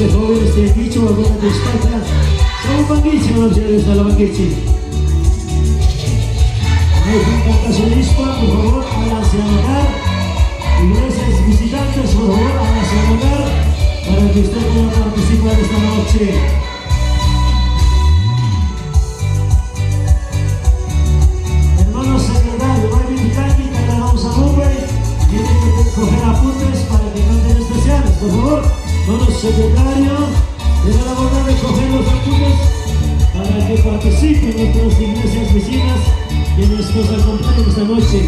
se jóvenes de Kichu, alguna de España, son banquichi, no se les da la banquichi. Hay un caso de Hispa, por favor, háganse a notar. Iglesias visitantes, por favor, háganse a notar para que usted pueda participar esta noche. Hermanos secretarios, va a invitar y cantamos a Mumbai. Tienen que coger apuntes para que canten especiales, por favor. Hermanos secretarios, tengan la bondad de coger los apuntes para que participen en otras iglesias vecinas quienes nos acompañan esta noche.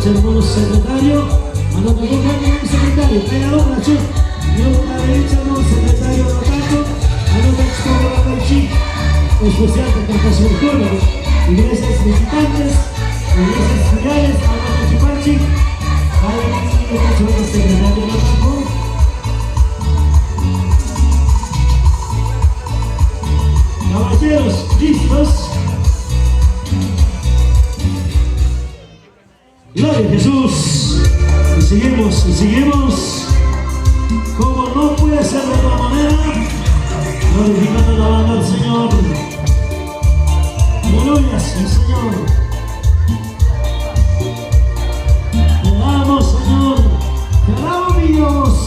Hermano secretario, anota con el secretario, pégalo, Nacho, y una derecha, no, secretario anotando, anota expo la Caichi, especial de Campazo del Córdoba, iglesias visitantes, iglesias filiales, anota Chipachi, hay un secretario anotando. Caballeros, listos. Gloria a Jesús. Y seguimos. Como no puede ser de otra manera, glorificando la banda al Señor. Aleluya, sí, Señor. Te amo, Señor. Te alabo, mi Dios.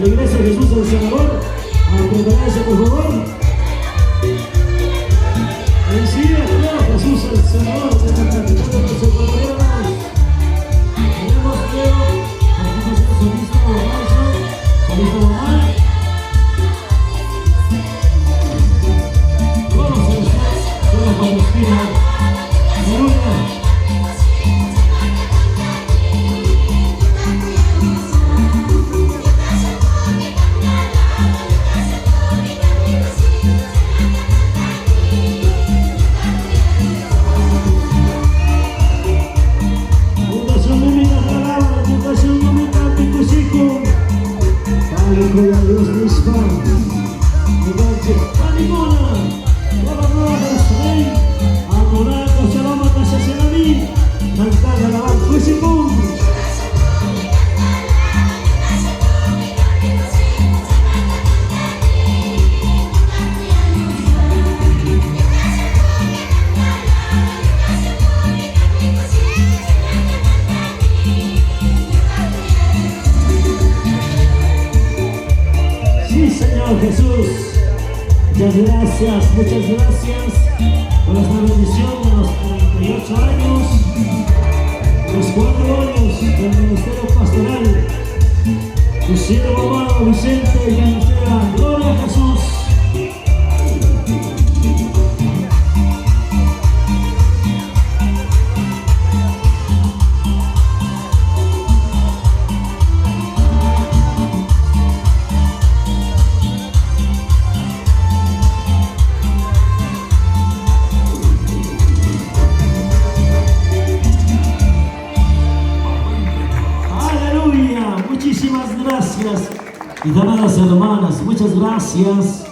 La iglesia de Jesús el Salvador, a prepararse por favor. Recibe a Jesús el Salvador de la capital de los ecuatorianos. Tenemos luego aquí el solista Borracho, solista Omar. Vamos a estar con la Palestina. Aleluya. Dios Muchas gracias por esta bendición de los 38 años, los 4 años del Ministerio Pastoral. Tu siervo amado Vicente Llantera, gloria a Jesús. Muchísimas gracias, mis amadas hermanas, muchas gracias.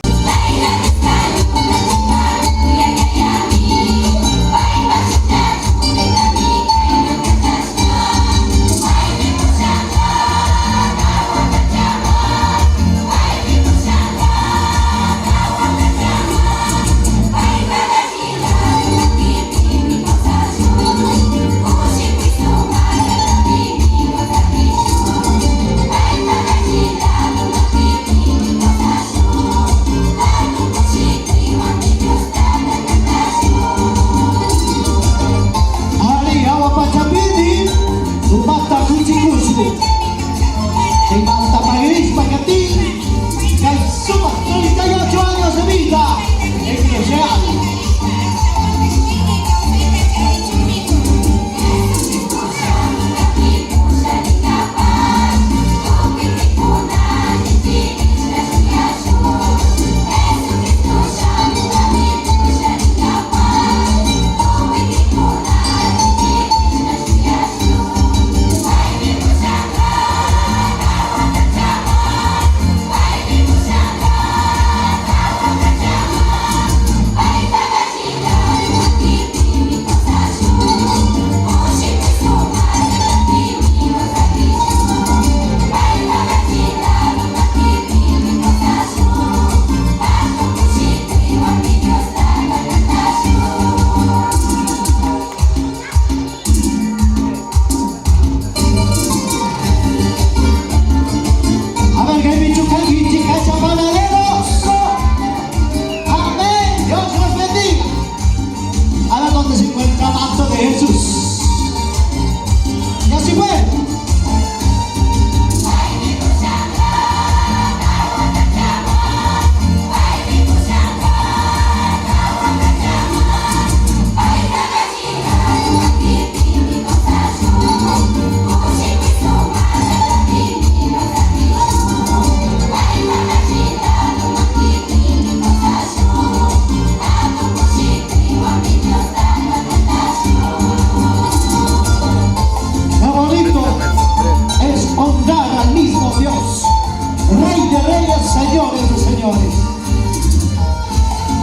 Señores y señores,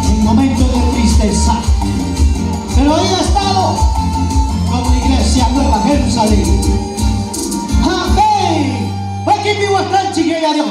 en momentos de tristeza, pero ahí ha estado con la iglesia Nueva Jerusalén. Amén. Aquí vivo está el chique a Dios.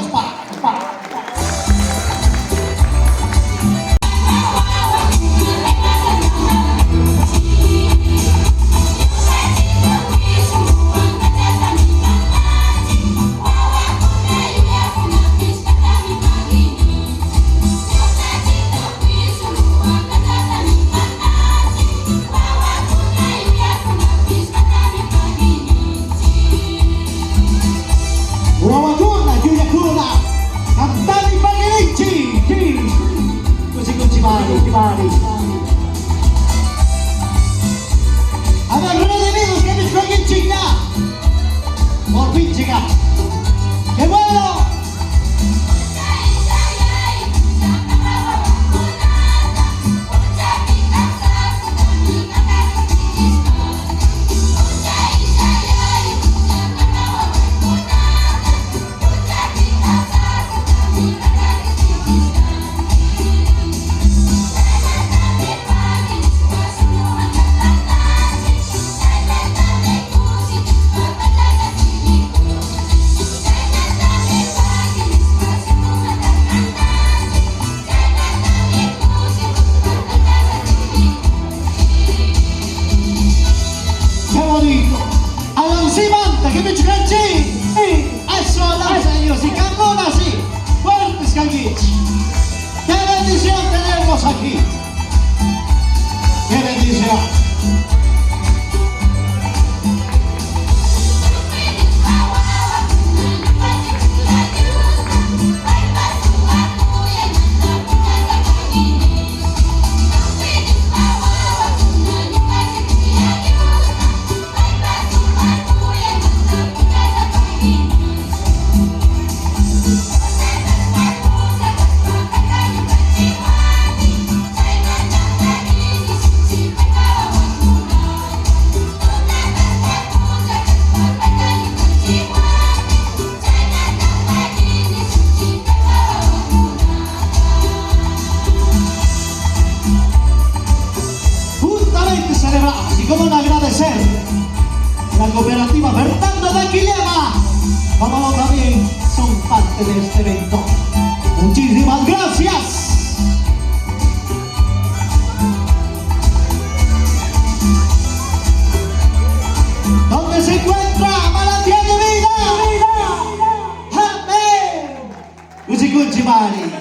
Wawaguna, Julia Kuna. estamos aquí. ¡Qué bendición! Celebramos y cómo no agradecer la cooperativa Fernando de Quilema, como también son parte de este evento. Muchísimas gracias. ¿Dónde se encuentra Manantial de Vida? ¡Amén! Cuchi Mari.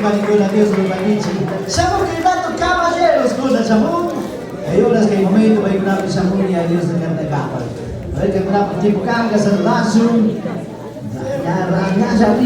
Panicola, Dios lo bendice. Siamo gridando cavalleros con la Samun. E ora che è il momento per gridare Samun e a Dios de Cantacapa. Mereka mendapat tim Kang ke Serlasung. Ya, Rangga Jati,